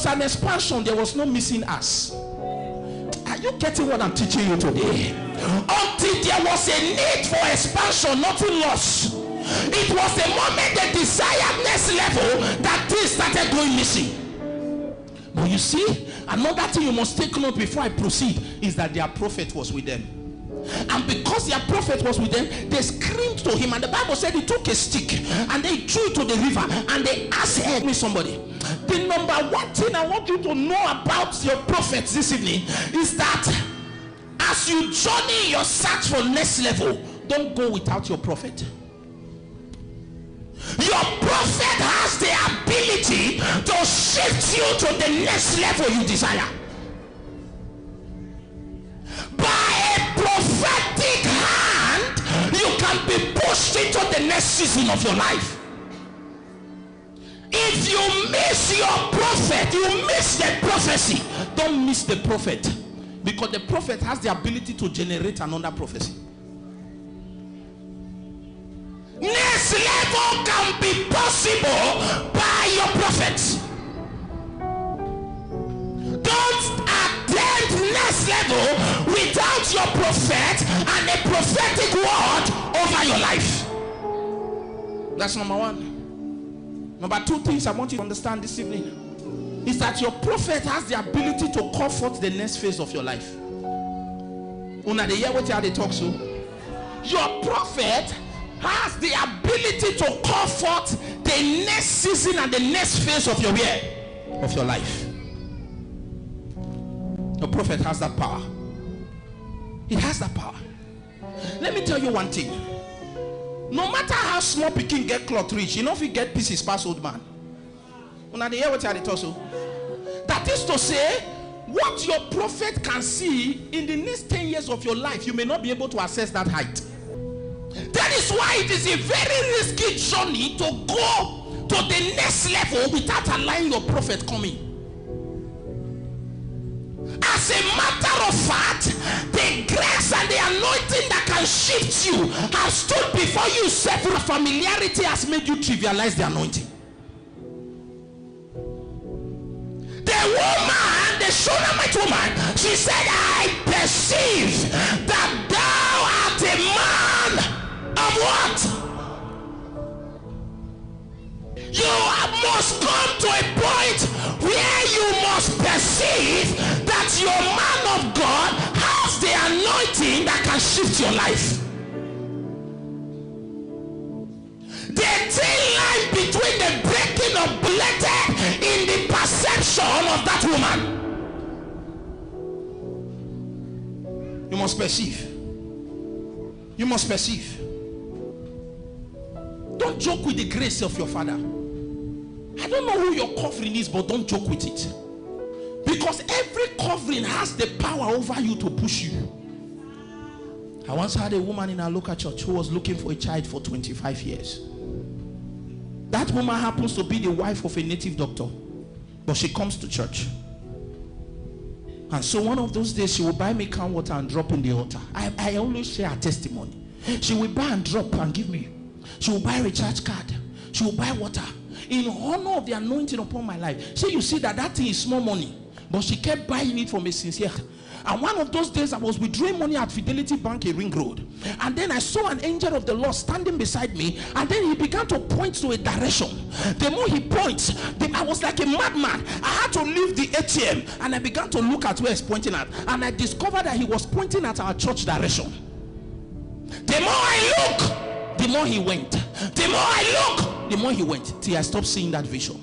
was an expansion, there was no missing us. Are you getting what I'm teaching you today? Until there was a need for expansion, nothing lost. It was the moment they desired next level that things started going missing. But you see, another thing you must take note before I proceed is that their prophet was with them. And because their prophet was with them, they screamed to him, and the Bible said he took a stick and they threw it to the river, and they asked, help me somebody. The number one thing I want you to know about your prophets this evening is that as you journey your search for next level, don't go without your prophet. Your prophet has the ability to shift you to the next level you desire. By a prophetic hand, you can be pushed into the next season of your life. If you miss your prophet, you miss the prophecy. Don't miss the prophet, because the prophet has the ability to generate another prophecy. Next level can be possible by your prophets. Don't attempt next level without your prophet and a prophetic word over your life. That's number one. Number two things I want you to understand this evening is that your prophet has the ability to call forth the next phase of your life. Una de hear what they talk so? Your prophet has the ability to call forth the next season and the next phase of your year, of your life. Your prophet has that power. He has that power. Let me tell you one thing. No matter how small pikin get cloth rich, you know if he get pieces past old man. Una dey hear what I talk so? That is to say, what your prophet can see in the next 10 years of your life, you may not be able to access that height. That is why it is a very risky journey to go to the next level without allowing your prophet come in. As a matter of fact, the grace and the anointing that can shift you have stood before you. Several familiarity has made you trivialize the anointing. The woman, the Shunammite woman, she said, I perceive that thou art a man of what? You must come to a point where you must perceive that your man of God has the anointing that can shift your life. The thin line between the breaking of blended in the perception of that woman. You must perceive. You must perceive. Don't joke with the grace of your father. I don't know who your covering is, but don't joke with it. Because every covering has the power over you to push you. I once had a woman in our local church who was looking for a child for 25 years. That woman happens to be the wife of a native doctor, but she comes to church. And so one of those days, she will buy me can water and drop in the altar. I always share her testimony. She will buy and drop and give me. She will buy a recharge card. She will buy water. In honor of the anointing upon my life. So you see that thing is small money, but she kept buying it from a sincere heart. And one of those days I was withdrawing money at Fidelity Bank in Ring Road, and then I saw an angel of the Lord standing beside me, and then he began to point to a direction. The more he points, I was like a madman. I had to leave the ATM and I began to look at where he's pointing at, and I discovered that he was pointing at our church direction. The more I look, the more he went. The more I look, the more he went, till I stopped seeing that vision.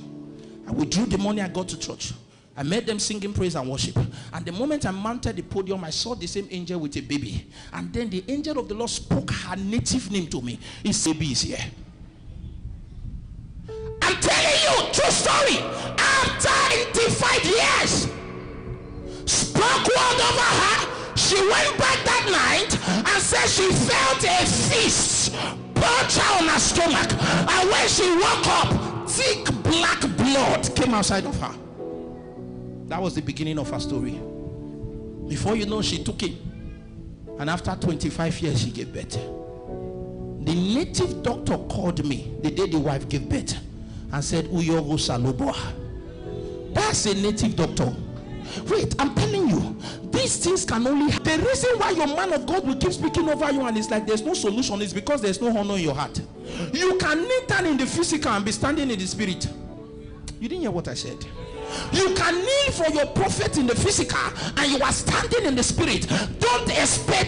I withdrew the money. I got to church. I met them singing praise and worship. And the moment I mounted the podium, I saw the same angel with a baby. And then the angel of the Lord spoke her native name to me. His baby is here. I'm telling you, true story. After 25 years, spoke word over her. She went back that night and said she felt a fist punch her on her stomach. And when she woke up, thick black blood came outside of her. That was the beginning of her story. Before you know, she took it. And after 25 years, she gave birth. The native doctor called me the day the wife gave birth and said, Uyogo Saloboa. That Ask a native doctor. Wait, I'm telling you, these things can only happen. The reason why your man of God will keep speaking over you and it's like there's no solution is because there's no honor in your heart. You can kneel down in the physical and be standing in the spirit. You didn't hear what I said. You can kneel for your prophet in the physical and you are standing in the spirit. Don't expect